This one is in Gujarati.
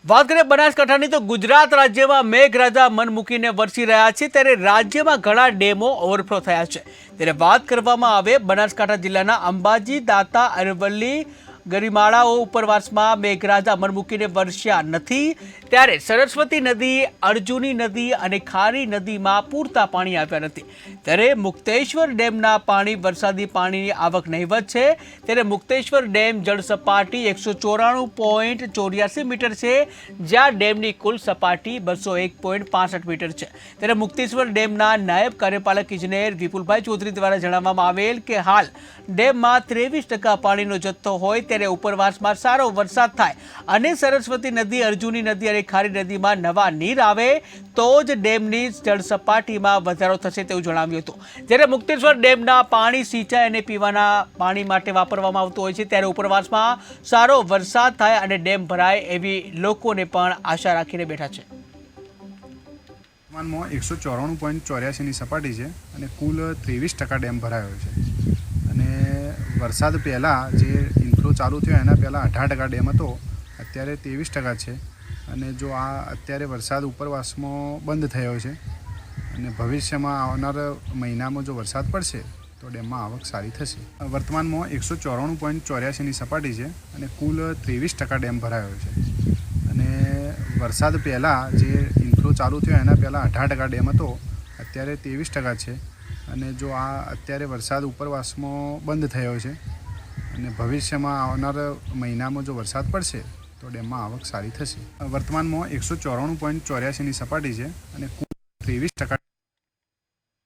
વાત કરીએ બનાસકાંઠાની તો ગુજરાત રાજ્યમાં મેઘરાજા મન મૂકીને વરસી રહ્યા છે ત્યારે રાજ્યમાં ઘણા ડેમો ઓવરફ્લો થયા છે। ત્યારે વાત કરવામાં આવે બનાસકાંઠા જિલ્લાના અંબાજી, દાંતા, અરવલ્લી, ગરિમાળાઓ ઉપરવાસમાં મેઘરાજા મન મૂકીને વરસ્યા નથી ત્યારે સરસ્વતી નદી, અર્જુની નદી અને ખારી નદીમાં પૂરતા પાણી આવ્યા નથી। ત્યારે મુક્તેશ્વર ડેમના પાણી વરસાદી પાણીની આવક નહીવત છે। ત્યારે મુક્તેશ્વર ડેમ જળ સપાટી 194.84 મીટર છે, જ્યાં ડેમની કુલ સપાટી 201.65 મીટર છે। ત્યારે મુક્તેશ્વર ડેમના નાયબ કાર્યપાલક ઇજનેર વિપુલભાઈ ચૌધરી દ્વારા જણાવવામાં આવેલ કે હાલ ડેમમાં 23% પાણીનો જથ્થો હોય ત્યારે ઉપરવાસમાં સારો વરસાદ થાય અને સરસ્વતી નદી, અર્જુની નદી અને ખારી નદીમાં નવા નીર આવે તો જ ડેમની જળ સપાટીમાં વધારો થશે તેવું જણાવ્યું હતું। જ્યારે મુક્તેશ્વર ડેમના પાણી સિંચાઈ અને પીવાના પાણી માટે વાપરવામાં આવતું હોય છે ત્યારે ઉપરવાસમાં સારો વરસાદ થાય અને ડેમ ભરાય એવી લોકોને પણ આશા રાખીને બેઠા છે। માં 194.84ની સપાટી છે અને કુલ 23% ડેમ ભરાયો છે અને વરસાદ પહેલાં જે ઇન્ફ્લો ચાલુ થયો એના પહેલાં 18% ડેમ હતો, અત્યારે 23% છે અને જો આ અત્યારે વરસાદ ઉપરવાસમાં બંધ થયો છે અને ભવિષ્યમાં આવનાર મહિનામાં જો વરસાદ પડશે તો ડેમમાં આવક સારી થશે। વર્તમાનમાં 194.84ની સપાટી છે અને કુલ 23% ડેમ ભરાયો છે અને વરસાદ પહેલાં જે ઇન્ફ્લો ચાલુ થયો એના પહેલાં 18% ડેમ હતો, અત્યારે 23% છે અને જો આ અત્યારે વરસાદ ઉપરવાસમાં બંધ થયો છે અને ભવિષ્યમાં આવનાર મહિનામાં જો વરસાદ પડશે તો ડેમમાં આવક સારી થશે। વર્તમાનમાં 194.84ની સપાટી છે અને કુલ 23%